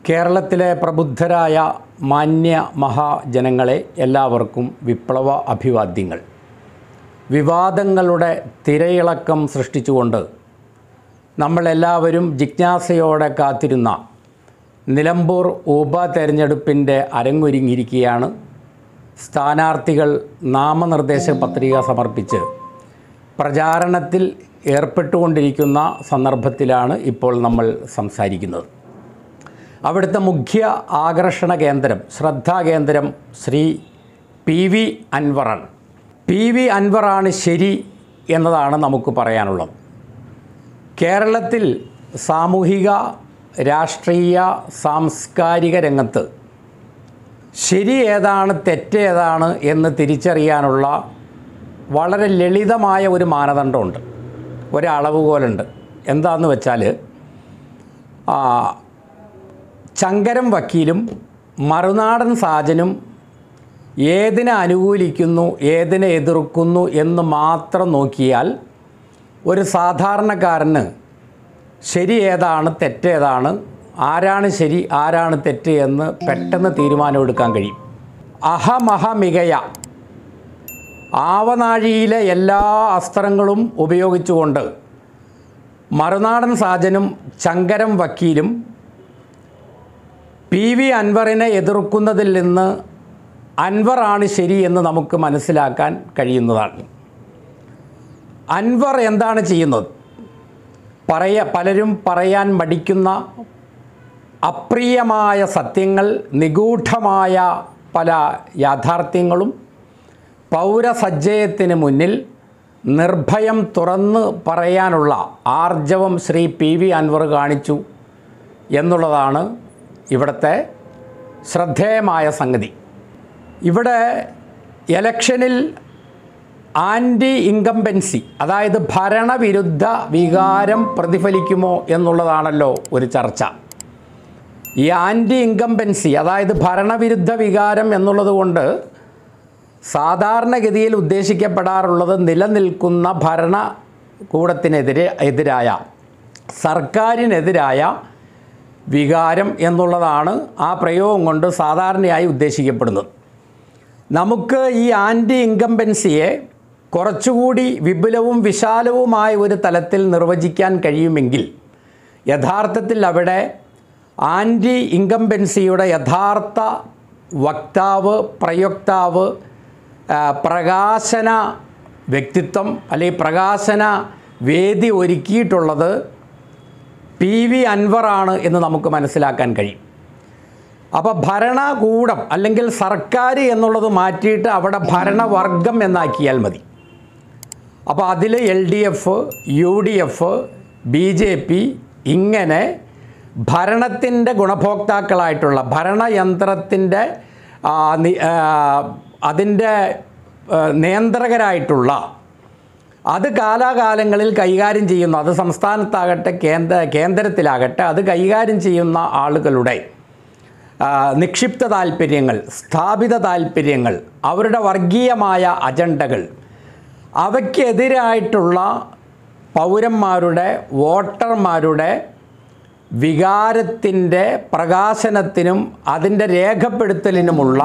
കേരളത്തിലെ പ്രബുദ്ധരായ മാന്യ മഹാജനങ്ങളെ എല്ലാവർക്കും വിപ്ലവ അഭിവാദ്യങ്ങൾ. വിവാദങ്ങളുടെ തിരയിളക്കം സൃഷ്ടിച്ചുകൊണ്ട് നമ്മളെല്ലാവരും ജിജ്ഞാസയോടെ കാത്തിരുന്ന നിലമ്പൂർ ഉപതെരഞ്ഞെടുപ്പിൻ്റെ അരങ്ങൊരുങ്ങിയിരിക്കുകയാണ്. സ്ഥാനാർത്ഥികൾ നാമനിർദ്ദേശ പത്രിക സമർപ്പിച്ച് പ്രചാരണത്തിൽ ഏർപ്പെട്ടുകൊണ്ടിരിക്കുന്ന സന്ദർഭത്തിലാണ് ഇപ്പോൾ നമ്മൾ സംസാരിക്കുന്നത്. അവിടുത്തെ മുഖ്യ ആകർഷണ കേന്ദ്രം, ശ്രദ്ധാകേന്ദ്രം ശ്രീ PV അൻവറാണ്. PV അൻവറാണ് ശരി എന്നതാണ് നമുക്ക് പറയാനുള്ളത്. കേരളത്തിൽ സാമൂഹിക, രാഷ്ട്രീയ, സാംസ്കാരിക രംഗത്ത് ശരി ഏതാണ് തെറ്റ് ഏതാണ് എന്ന് തിരിച്ചറിയാനുള്ള വളരെ ലളിതമായ ഒരു മാനദണ്ഡമുണ്ട്, ഒരളവുകോലുണ്ട്. എന്താണെന്ന് വെച്ചാൽ ചങ്കരം വക്കീലും മറുനാടൻ സാജനും ഏതിനെ അനുകൂലിക്കുന്നു ഏതിനെ എതിർക്കുന്നു എന്ന് മാത്രം നോക്കിയാൽ ഒരു സാധാരണക്കാരന് ശരി ഏതാണ് തെറ്റേതാണ്, ആരാണ് ശരി ആരാണ് തെറ്റ് എന്ന് പെട്ടെന്ന് തീരുമാനമെടുക്കാൻ കഴിയും. അഹമഹമികയ ആവനാഴിയിലെ എല്ലാ അസ്ത്രങ്ങളും ഉപയോഗിച്ചുകൊണ്ട് മറുനാടൻ സാജനും ചങ്കരം വക്കീലും PV അൻവറിനെ എതിർക്കുന്നതിൽ നിന്ന് അൻവറാണ് ശരി എന്ന് നമുക്ക് മനസ്സിലാക്കാൻ കഴിയുന്നതാണ്. അൻവർ എന്താണ് ചെയ്യുന്നത്? പലരും പറയാൻ മടിക്കുന്ന അപ്രിയമായ സത്യങ്ങൾ, നിഗൂഢമായ പല യാഥാർത്ഥ്യങ്ങളും പൗരസജ്ജയത്തിന് മുന്നിൽ നിർഭയം തുറന്ന് പറയാനുള്ള ആർജവം ശ്രീ PV അൻവർ കാണിച്ചു എന്നുള്ളതാണ് ഇവിടുത്തെ ശ്രദ്ധേയമായ സംഗതി. ഇവിടെ ഇലക്ഷനിൽ ആൻറ്റി ഇൻകംബൻസി, അതായത് ഭരണവിരുദ്ധ വികാരം പ്രതിഫലിക്കുമോ എന്നുള്ളതാണല്ലോ ഒരു ചർച്ച. ഈ ആൻറ്റി ഇൻകംബൻസി, അതായത് ഭരണവിരുദ്ധ വികാരം എന്നുള്ളത് കൊണ്ട് സാധാരണഗതിയിൽ ഉദ്ദേശിക്കപ്പെടാറുള്ളത് നിലനിൽക്കുന്ന ഭരണകൂടത്തിനെതിരായ സർക്കാരിനെതിരായ വികാരം എന്നുള്ളതാണ് ആ പ്രയോഗം കൊണ്ട് സാധാരണയായി ഉദ്ദേശിക്കപ്പെടുന്നത്. നമുക്ക് ഈ ആൻറ്റി ഇൻകംബൻസിയെ കുറച്ചുകൂടി വിപുലവും വിശാലവുമായ ഒരു തലത്തിൽ നിർവചിക്കാൻ കഴിയുമെങ്കിൽ യഥാർത്ഥത്തിൽ അവിടെ ആൻറ്റി ഇൻകംബൻസിയുടെ യഥാർത്ഥ വക്താവ്, പ്രയോക്താവ്, പ്രകാശന വ്യക്തിത്വം അല്ലെങ്കിൽ പ്രകാശന വേദി ഒരുക്കിയിട്ടുള്ളത് PV അൻവറാണ് എന്ന് നമുക്ക് മനസ്സിലാക്കാൻ കഴിയും. അപ്പോൾ ഭരണകൂടം അല്ലെങ്കിൽ സർക്കാർ എന്നുള്ളത് മാറ്റിയിട്ട് അവിടെ ഭരണവർഗം എന്നാക്കിയാൽ മതി. അപ്പോൾ അതിൽ LDF, UDF, BJP ഇങ്ങനെ ഭരണത്തിൻ്റെ ഗുണഭോക്താക്കളായിട്ടുള്ള ഭരണയന്ത്രത്തിൻ്റെ അതിൻ്റെ നിയന്ത്രകരായിട്ടുള്ള, അത് കാലാകാലങ്ങളിൽ കൈകാര്യം ചെയ്യുന്ന, അത് സംസ്ഥാനത്താകട്ടെ കേന്ദ്രത്തിലാകട്ടെ അത് കൈകാര്യം ചെയ്യുന്ന ആളുകളുടെ നിക്ഷിപ്ത താൽപ്പര്യങ്ങൾ, സ്ഥാപിത താൽപ്പര്യങ്ങൾ, അവരുടെ വർഗീയമായ അജണ്ടകൾ, അവയ്ക്കെതിരായിട്ടുള്ള പൗരന്മാരുടെ, വോട്ടർമാരുടെ വികാരത്തിൻ്റെ പ്രകാശനത്തിനും അതിൻ്റെ രേഖപ്പെടുത്തലിനുമുള്ള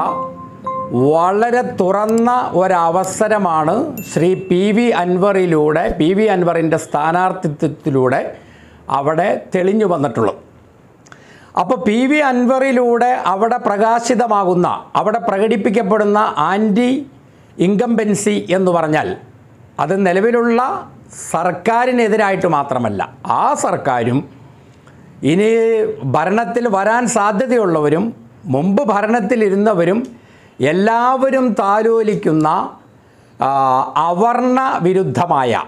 വളരെ തുറന്ന ഒരവസരമാണ് ശ്രീ PV അൻവറിലൂടെ, PV അൻവറിൻ്റെ സ്ഥാനാർത്ഥിത്വത്തിലൂടെ അവിടെ തെളിഞ്ഞു വന്നിട്ടുള്ളത്. അപ്പോൾ PV അൻവറിലൂടെ അവിടെ പ്രകാശിതമാകുന്ന, അവിടെ പ്രകടിപ്പിക്കപ്പെടുന്ന ആൻറ്റി ഇൻകംബൻസി എന്ന് പറഞ്ഞാൽ അത് നിലവിലുള്ള സർക്കാരിനെതിരായിട്ട് മാത്രമല്ല, ആ സർക്കാരും ഇനി ഭരണത്തിൽ വരാൻ സാധ്യതയുള്ളവരും മുമ്പ് ഭരണത്തിലിരുന്നവരും എല്ലാവരും താലോലിക്കുന്ന അവർണ വിരുദ്ധമായ,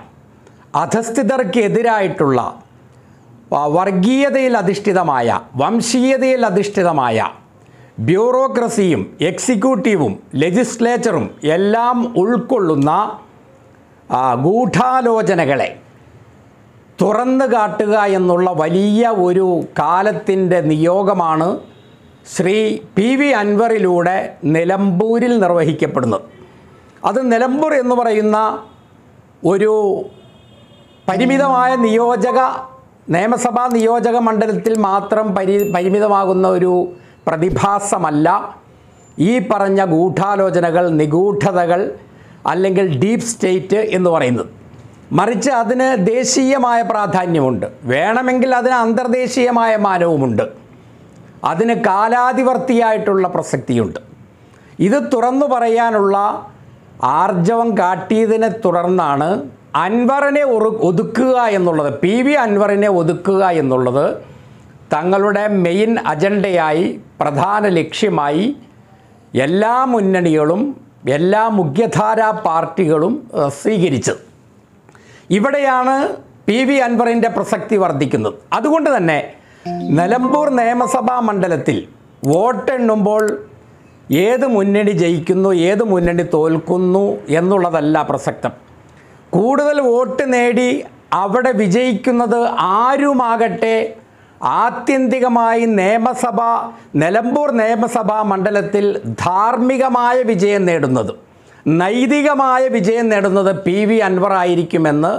അധസ്ഥിതർക്കെതിരായിട്ടുള്ള, വർഗീയതയിൽ അധിഷ്ഠിതമായ, വംശീയതയിൽ അധിഷ്ഠിതമായ ബ്യൂറോക്രസിയും എക്സിക്യൂട്ടീവും ലെജിസ്ലേച്ചറും എല്ലാം ഉൾക്കൊള്ളുന്ന ഗൂഢാലോചനകളെ തുറന്നു കാട്ടുക എന്നുള്ള വലിയ ഒരു കാലത്തിൻ്റെ നിയോഗമാണ് ശ്രീ PV അൻവറിലൂടെ നിലമ്പൂരിൽ നിർവഹിക്കപ്പെടുന്നത്. അത് നിലമ്പൂർ എന്ന് പറയുന്ന ഒരു പരിമിതമായ നിയോജക നിയമസഭാ നിയോജക മണ്ഡലത്തിൽ മാത്രം പരിമിതമാകുന്ന ഒരു പ്രതിഭാസമല്ല ഈ പറഞ്ഞ ഗൂഢാലോചനകൾ, നിഗൂഢതകൾ അല്ലെങ്കിൽ ഡീപ്പ് സ്റ്റേറ്റ് എന്ന് പറയുന്നത്. മറിച്ച് അതിന് ദേശീയമായ പ്രാധാന്യമുണ്ട്, വേണമെങ്കിൽ അതിന് അന്തർദേശീയമായ മാനവുമുണ്ട്, അതിന് കാലാതിവർത്തിയായിട്ടുള്ള പ്രസക്തിയുണ്ട്. ഇത് തുറന്നു പറയാനുള്ള ആർജവം കാട്ടിയതിനെ തുടർന്നാണ് അൻവറിനെ ഒതുക്കുക എന്നുള്ളത്, PV അൻവറിനെ ഒതുക്കുക എന്നുള്ളത് തങ്ങളുടെ മെയിൻ അജണ്ടയായി, പ്രധാന ലക്ഷ്യമായി എല്ലാ മുന്നണികളും എല്ലാ മുഖ്യധാരാ പാർട്ടികളും സ്വീകരിച്ചത്. ഇവിടെയാണ് PV അൻവറിൻ്റെ പ്രസക്തി വർദ്ധിക്കുന്നത്. അതുകൊണ്ട് തന്നെ നിലമ്പൂർ നിയമസഭാ മണ്ഡലത്തിൽ വോട്ടെണ്ണുമ്പോൾ ഏത് മുന്നണി ജയിക്കുന്നു, ഏത് മുന്നണി തോൽക്കുന്നു എന്നുള്ളതല്ല പ്രസക്തം. കൂടുതൽ വോട്ട് നേടി അവിടെ വിജയിക്കുന്നത് ആരുമാകട്ടെ, ആത്യന്തികമായി നിലമ്പൂർ നിയമസഭാ മണ്ഡലത്തിൽ ധാർമ്മികമായ വിജയം നേടുന്നത്, നൈതികമായ വിജയം നേടുന്നത് PV അൻവർ ആയിരിക്കുമെന്ന്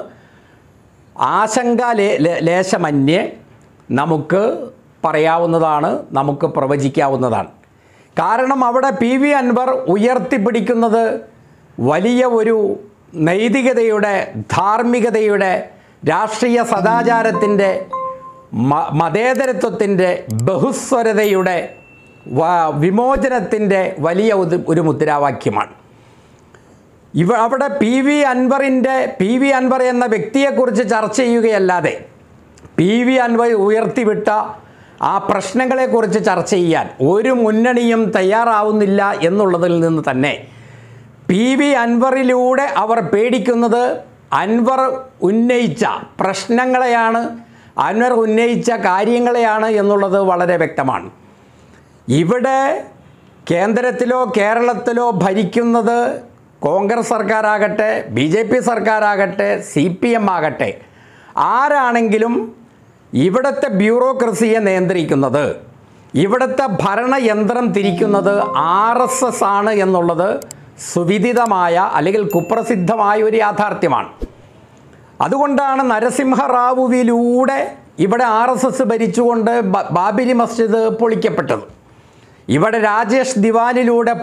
ലേശമന്യേ നമുക്ക് പറയാവുന്നതാണ്, നമുക്ക് പ്രവചിക്കാവുന്നതാണ്. കാരണം അവിടെ PV അൻവർ ഉയർത്തിപ്പിടിക്കുന്നത് വലിയ ഒരു നൈതികതയുടെ, ധാർമ്മികതയുടെ, രാഷ്ട്രീയ സദാചാരത്തിൻ്റെ, മതേതരത്വത്തിൻ്റെ, ബഹുസ്വരതയുടെ, വിമോചനത്തിൻ്റെ വലിയ ഒരു മുദ്രാവാക്യമാണ്. അവിടെ PV അൻവർ എന്ന വ്യക്തിയെക്കുറിച്ച് ചർച്ച ചെയ്യുകയല്ലാതെ PV അൻവർ ഉയർത്തിവിട്ട ആ പ്രശ്നങ്ങളെക്കുറിച്ച് ചർച്ച ചെയ്യാൻ ഒരു മുന്നണിയും തയ്യാറാവുന്നില്ല എന്നുള്ളതിൽ നിന്ന് തന്നെ PV അൻവറിലൂടെ അവർ പേടിക്കുന്നത് അൻവർ ഉന്നയിച്ച പ്രശ്നങ്ങളെയാണ്, അൻവർ ഉന്നയിച്ച കാര്യങ്ങളെയാണ് എന്നുള്ളത് വളരെ വ്യക്തമാണ്. ഇവിടെ കേന്ദ്രത്തിലോ കേരളത്തിലോ ഭരിക്കുന്നത് കോൺഗ്രസ് സർക്കാരാകട്ടെ, BJP സർക്കാരാകട്ടെ, CPM ആകട്ടെ, ആരാണെങ്കിലും ഇവിടുത്തെ ബ്യൂറോക്രസിയെ നിയന്ത്രിക്കുന്നത്, ഇവിടുത്തെ ഭരണയന്ത്രം തിരിക്കുന്നത് RSS ആണ് എന്നുള്ളത് സുവിദിതമായ അല്ലെങ്കിൽ കുപ്രസിദ്ധമായ ഒരു യാഥാർത്ഥ്യമാണ്. അതുകൊണ്ടാണ് നരസിംഹറാവുവിലൂടെ ഇവിടെ RSS ഭരിച്ചുകൊണ്ട് ബാബരി മസ്ജിദ് പൊളിക്കപ്പെട്ടത്. ഇവിടെ രാജേഷ് ദിവാനിലൂടെ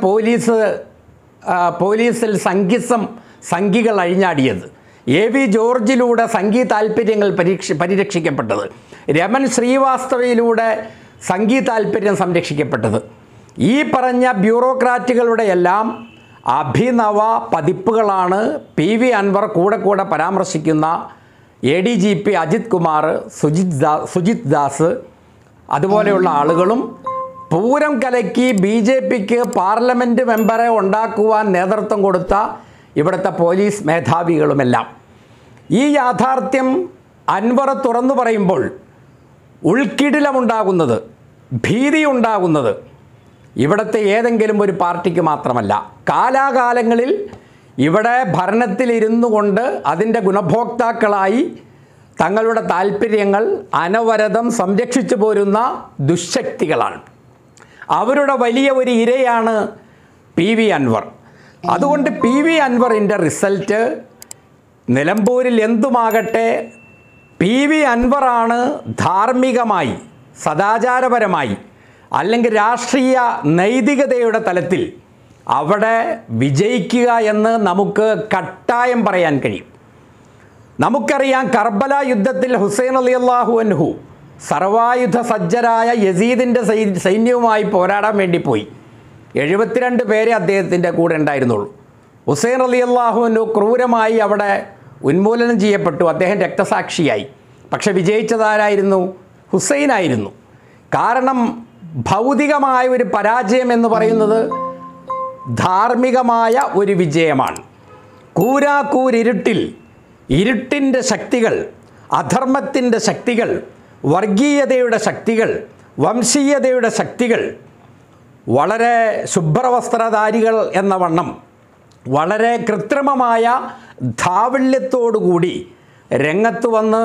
പോലീസിൽ സംഘികൾ അഴിഞ്ഞാടിയത്, AV ജോർജിലൂടെ സംഘീയ താൽപ്പര്യങ്ങൾ പരിരക്ഷിക്കപ്പെട്ടത്, രമൺ ശ്രീവാസ്തവയിലൂടെ സംഘീയ താൽപ്പര്യം സംരക്ഷിക്കപ്പെട്ടത്, ഈ പറഞ്ഞ ബ്യൂറോക്രാറ്റുകളുടെ എല്ലാം അഭിനവ പതിപ്പുകളാണ് PV അൻവർ കൂടെ പരാമർശിക്കുന്ന ADGP അജിത് കുമാർ, സുജിത് ദാസ് അതുപോലെയുള്ള ആളുകളും പൂരം കലക്കി BJPക്ക് പാർലമെൻറ്റ് മെമ്പറെ ഉണ്ടാക്കുവാൻ നേതൃത്വം കൊടുത്ത ഇവിടുത്തെ പോലീസ് മേധാവികളുമെല്ലാം. ഈ യാഥാർത്ഥ്യം അൻവർ തുറന്നു പറയുമ്പോൾ ഉൾക്കിടിലമുണ്ടാകുന്നത്, ഭീതി ഉണ്ടാകുന്നത് ഇവിടുത്തെ ഏതെങ്കിലും ഒരു പാർട്ടിക്ക് മാത്രമല്ല. കാലാകാലങ്ങളിൽ ഇവിടെ ഭരണത്തിലിരുന്നു കൊണ്ട് അതിൻ്റെ ഗുണഭോക്താക്കളായി തങ്ങളുടെ താൽപ്പര്യങ്ങൾ അനവരതം സംരക്ഷിച്ചു പോരുന്ന ദുശക്തികളാണ്. അവരുടെ വലിയ ഒരു ഇരയാണ് PV അൻവർ. അതുകൊണ്ട് PV അൻവറിൻ്റെ റിസൾട്ട് നിലമ്പൂരിൽ എന്തുമാകട്ടെ, PV അൻവറാണ് ധാർമ്മികമായി, സദാചാരപരമായി അല്ലെങ്കിൽ രാഷ്ട്രീയ നൈതികതയുടെ തലത്തിൽ അവിടെ വിജയിക്കുക എന്ന് നമുക്ക് കട്ടായം പറയാൻ കഴിയും. നമുക്കറിയാം, കർബല യുദ്ധത്തിൽ ഹുസൈൻ റളിയല്ലാഹു അൻഹു സർവായുധ സജ്ജരായ യസീദിൻ്റെ സൈന്യവുമായി പോരാടാൻ വേണ്ടി പോയി. 72 പേരെ അദ്ദേഹത്തിൻ്റെ കൂടെ ഉണ്ടായിരുന്നുള്ളൂ. ഹുസൈൻ റളിയല്ലാഹു അൻഹു ക്രൂരമായി അവിടെ ഉന്മൂലനം ചെയ്യപ്പെട്ടു, അദ്ദേഹം രക്തസാക്ഷിയായി. പക്ഷെ വിജയിച്ചതാരായിരുന്നു? ഹുസൈനായിരുന്നു. കാരണം ഭൗതികമായ ഒരു പരാജയം എന്ന് പറയുന്നത് ധാർമ്മികമായ ഒരു വിജയമാണ്. കൂരാക്കൂരിരുട്ടിൽ ഇരുട്ടിൻ്റെ ശക്തികൾ, അധർമ്മത്തിൻ്റെ ശക്തികൾ, വർഗീയതയുടെ ശക്തികൾ, വംശീയതയുടെ ശക്തികൾ വളരെ ശുഭ്രവസ്ത്രധാരികൾ എന്ന വണ്ണം വളരെ കൃത്രിമമായ ധാവല്യത്തോടുകൂടി രംഗത്ത് വന്ന്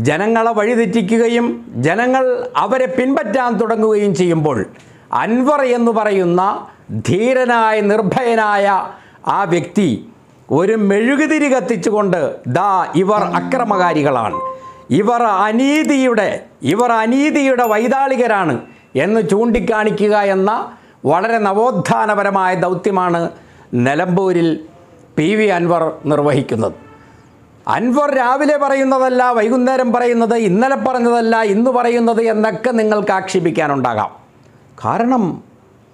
ജനങ്ങളെ വഴിതെറ്റിക്കുകയും ജനങ്ങൾ അവരെ പിൻപറ്റാൻ തുടങ്ങുകയും ചെയ്യുമ്പോൾ അൻവർ എന്ന് പറയുന്ന ധീരനായ നിർഭയനായ ആ വ്യക്തി ഒരു മെഴുകുതിരി കത്തിച്ചുകൊണ്ട് ഇവർ അക്രമകാരികളാണ്, ഇവർ അനീതിയുടെ വൈതാളികരാണ് എന്ന് ചൂണ്ടിക്കാണിക്കുക എന്ന വളരെ നവോത്ഥാനപരമായ ദൗത്യമാണ് നിലമ്പൂരിൽ PV അൻവർ നിർവഹിക്കുന്നത്. അൻവർ രാവിലെ പറയുന്നതല്ല, വൈകുന്നേരം പറയുന്നത്, ഇന്നലെ പറഞ്ഞതല്ല, ഇന്ന് പറയുന്നത് എന്നൊക്കെ നിങ്ങൾക്ക് ആക്ഷേപിക്കാനുണ്ടാകാം. കാരണം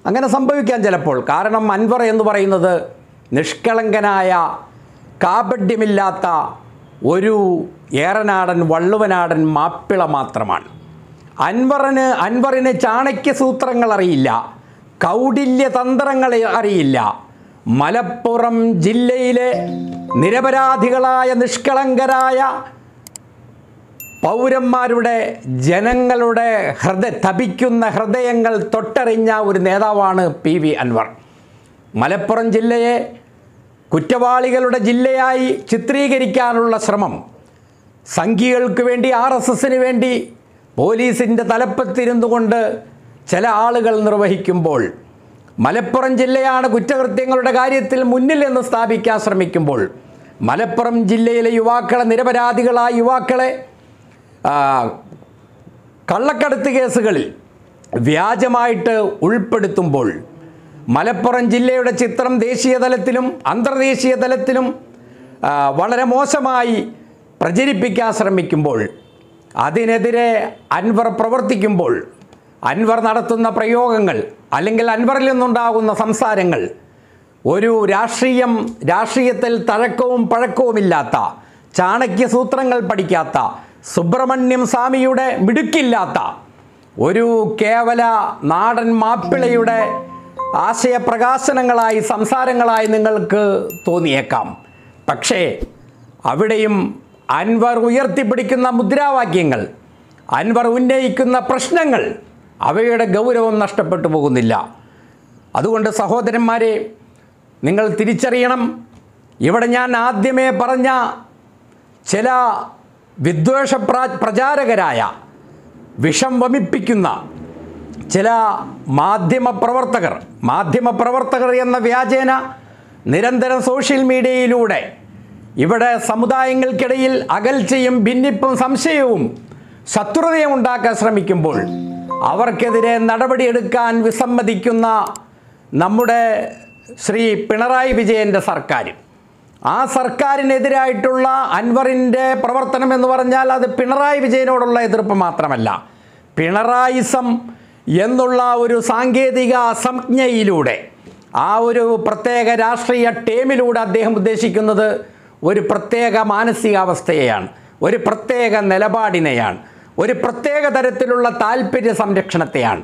അങ്ങനെ സംഭവിക്കാൻ ചിലപ്പോൾ. കാരണം അൻവർ എന്ന് പറയുന്നത് നിഷ്കളങ്കനായ, കാപഢ്യമില്ലാത്ത ഒരു ഏറനാടൻ വള്ളുവനാടൻ മാപ്പിള മാത്രമാണ്. അൻവറിന് ചാണക്യസൂത്രങ്ങൾ അറിയില്ല, കൗടില്യതന്ത്രങ്ങൾ അറിയില്ല. മലപ്പുറം ജില്ലയിലെ നിരപരാധികളായ നിഷ്കളങ്കരായ പൗരന്മാരുടെ, ജനങ്ങളുടെ തപിക്കുന്ന ഹൃദയങ്ങൾ തൊട്ടറിഞ്ഞ ഒരു നേതാവാണ് PV അൻവർ. മലപ്പുറം ജില്ലയെ കുറ്റവാളികളുടെ ജില്ലയായി ചിത്രീകരിക്കാനുള്ള ശ്രമം സംഘികൾക്ക് വേണ്ടി, RSSന് വേണ്ടി പോലീസിൻ്റെ തലപ്പത്തിരുന്നു കൊണ്ട് ചില ആളുകൾ നിർവഹിക്കുമ്പോൾ, മലപ്പുറം ജില്ലയാണ് കുറ്റകൃത്യങ്ങളുടെ കാര്യത്തിൽ മുന്നിൽ എന്ന് സ്ഥാപിക്കാൻ ശ്രമിക്കുമ്പോൾ, മലപ്പുറം ജില്ലയിലെ യുവാക്കളെ, നിരപരാധികളായ യുവാക്കളെ കള്ളക്കടത്ത് കേസുകളിൽ വ്യാജമായിട്ട് ഉൾപ്പെടുത്തുമ്പോൾ, മലപ്പുറം ജില്ലയുടെ ചിത്രം ദേശീയ തലത്തിലും അന്തർദേശീയ തലത്തിലും വളരെ മോശമായി പ്രചരിപ്പിക്കാൻ ശ്രമിക്കുമ്പോൾ, അതിനെതിരെ അൻവർ പ്രവർത്തിക്കുമ്പോൾ, അൻവർ നടത്തുന്ന പ്രയോഗങ്ങൾ അല്ലെങ്കിൽ അൻവറിൽ നിന്നുണ്ടാകുന്ന സംസാരങ്ങൾ ഒരു രാഷ്ട്രീയത്തിൽ തഴക്കവും പഴക്കവുമില്ലാത്ത, ചാണക്യസൂത്രങ്ങൾ പഠിക്കാത്ത, സുബ്രഹ്മണ്യം സ്വാമിയുടെ മിടുക്കില്ലാത്ത ഒരു കേവല നാടൻ മാപ്പിളയുടെ ആശയപ്രകാശനങ്ങളായി, സംസാരങ്ങളായി നിങ്ങൾക്ക് തോന്നിയേക്കാം. പക്ഷേ അവിടെയും അൻവർ ഉയർത്തിപ്പിടിക്കുന്ന മുദ്രാവാക്യങ്ങൾ, അൻവർ ഉന്നയിക്കുന്ന പ്രശ്നങ്ങൾ, അവയുടെ ഗൗരവം നഷ്ടപ്പെട്ടു പോകുന്നില്ല. അതുകൊണ്ട് സഹോദരന്മാരെ, നിങ്ങൾ തിരിച്ചറിയണം, ഇവിടെ ഞാൻ ആദ്യമേ പറഞ്ഞ ചില വിദ്വേഷ പ്രചാരകരായ, വിഷം വമിപ്പിക്കുന്ന ചില മാധ്യമപ്രവർത്തകർ എന്ന വ്യാജേന നിരന്തരം സോഷ്യൽ മീഡിയയിലൂടെ ഇവിടെ സമുദായങ്ങൾക്കിടയിൽ അകൽച്ചയും ഭിന്നിപ്പും സംശയവും ശത്രുതയും ഉണ്ടാക്കാൻ ശ്രമിക്കുമ്പോൾ അവർക്കെതിരെ നടപടിയെടുക്കാൻ വിസമ്മതിക്കുന്ന നമ്മുടെ ശ്രീ പിണറായി വിജയൻ്റെ സർക്കാർ, ആ സർക്കാരിനെതിരായിട്ടുള്ള അൻവറിൻ്റെ പ്രവർത്തനം എന്ന് പറഞ്ഞാൽ അത് പിണറായി വിജയനോടുള്ള എതിർപ്പ് മാത്രമല്ല, പിണറായിസം എന്നുള്ള ഒരു സാങ്കേതിക സംജ്ഞയിലൂടെ, ആ ഒരു പ്രത്യേക രാഷ്ട്രീയ ടേമിലൂടെ അദ്ദേഹം ഉദ്ദേശിക്കുന്നത് ഒരു പ്രത്യേക മാനസികാവസ്ഥയെയാണ്, ഒരു പ്രത്യേക നിലപാടിനെയാണ്, ഒരു പ്രത്യേക തരത്തിലുള്ള താല്പര്യ സംരക്ഷണത്തെയാണ്.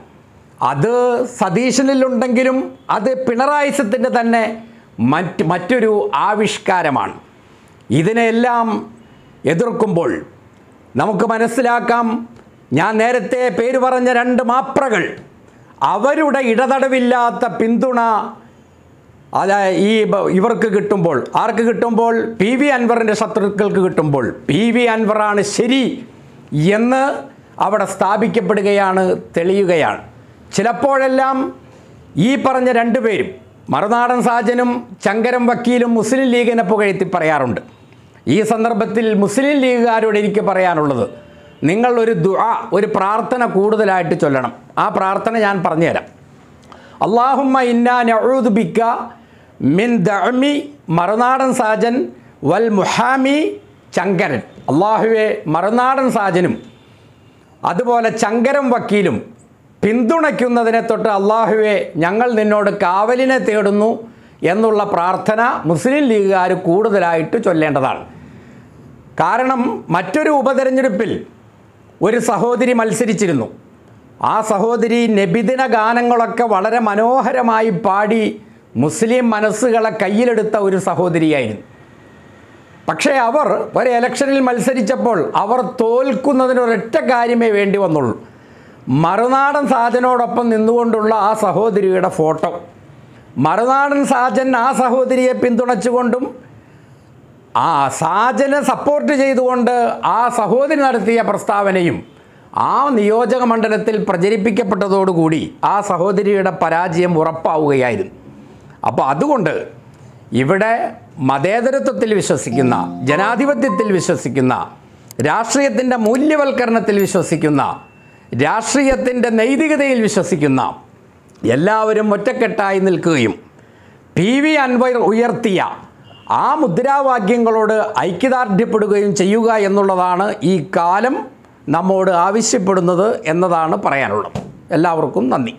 അത് സതീശനിലുണ്ടെങ്കിലും അത് പിണറായിസത്തിൻ്റെ തന്നെ മറ്റൊരു ആവിഷ്കാരമാണ്. ഇതിനെല്ലാം എതിർക്കുമ്പോൾ നമുക്ക് മനസ്സിലാക്കാം, ഞാൻ നേരത്തെ പേര് പറഞ്ഞ രണ്ട് മാപ്രകൾ, അവരുടെ ഇടതടവില്ലാത്ത പിന്തുണ ഇവർക്ക് കിട്ടുമ്പോൾ, ആർക്ക് കിട്ടുമ്പോൾ? PV അൻവറിൻ്റെ ശത്രുക്കൾക്ക് കിട്ടുമ്പോൾ PV അൻവറാണ് ശരി എന്ന് അവിടെ സ്ഥാപിക്കപ്പെടുകയാണ്, തെളിയുകയാണ്. ചിലപ്പോഴെല്ലാം ഈ പറഞ്ഞ രണ്ടുപേരും, മറുനാടൻ സാജനും ചങ്കരം വക്കീലും, മുസ്ലിം ലീഗിനെ പുകഴ്ത്തി പറയാറുണ്ട്. ഈ സന്ദർഭത്തിൽ മുസ്ലിം ലീഗുകാരോട് എനിക്ക് പറയാനുള്ളത്, നിങ്ങൾ ഒരു പ്രാർത്ഥന കൂടുതലായിട്ട് ചൊല്ലണം. ആ പ്രാർത്ഥന ഞാൻ പറഞ്ഞുതരാം. അല്ലാഹുമ്മ ഇന്നാ നഊദു ബിക മിൻ ദഅമി മറുനാടൻ സാജൻ വൽ മുഹാമി ചങ്കരൻ. അല്ലാഹുവേ, മറുനാടൻ സാജനും അതുപോലെ ചങ്കരം വക്കീലും പിന്തുണയ്ക്കുന്നതിനെ തൊട്ട് അല്ലാഹുവേ, ഞങ്ങൾ നിന്നോട് കാവലിനെ തേടുന്നു എന്നുള്ള പ്രാർത്ഥന മുസ്ലിം ലീഗുകാർ കൂടുതലായിട്ട് ചൊല്ലേണ്ടതാണ്. കാരണം മറ്റൊരു ഉപതെരഞ്ഞെടുപ്പിൽ ഒരു സഹോദരി മത്സരിച്ചിരുന്നു. ആ സഹോദരി നബിദിന ഗാനങ്ങളൊക്കെ വളരെ മനോഹരമായി പാടി മുസ്ലിം മനസ്സുകളെ കയ്യിലെടുത്ത ഒരു സഹോദരിയായിരുന്നു. പക്ഷേ അവർ ഒരു ഇലക്ഷനിൽ മത്സരിച്ചപ്പോൾ അവർ തോൽക്കുന്നതിനൊരൊറ്റ കാര്യമേ വേണ്ടി വന്നുള്ളൂ, മറുനാടൻ സാജനോടൊപ്പം നിന്നുകൊണ്ടുള്ള ആ സഹോദരിയുടെ ഫോട്ടോ. മറുനാടൻ സാജൻ ആ സഹോദരിയെ പിന്തുണച്ചുകൊണ്ടും ആ സാജനെ സപ്പോർട്ട് ചെയ്തുകൊണ്ട് ആ സഹോദരി നടത്തിയ പ്രസ്താവനയും ആ നിയോജക മണ്ഡലത്തിൽ പ്രചരിപ്പിക്കപ്പെട്ടതോടുകൂടി ആ സഹോദരിയുടെ പരാജയം ഉറപ്പാവുകയായിരുന്നു. അപ്പോൾ അതുകൊണ്ട് ഇവിടെ മതേതരത്വത്തിൽ വിശ്വസിക്കുന്ന, ജനാധിപത്യത്തിൽ വിശ്വസിക്കുന്ന, രാഷ്ട്രീയത്തിൻ്റെ മൂല്യവൽക്കരണത്തിൽ വിശ്വസിക്കുന്ന, രാഷ്ട്രീയത്തിൻ്റെ നൈതികതയിൽ വിശ്വസിക്കുന്ന എല്ലാവരും ഒറ്റക്കെട്ടായി നിൽക്കുകയും PV അൻവർ ഉയർത്തിയ ആ മുദ്രാവാക്യങ്ങളോട് ഐക്യദാർഢ്യപ്പെടുകയും ചെയ്യുക എന്നുള്ളതാണ് ഈ കാലം നമ്മോട് ആവശ്യപ്പെടുന്നത് എന്നതാണ് പറയാനുള്ളത്. എല്ലാവർക്കും നന്ദി.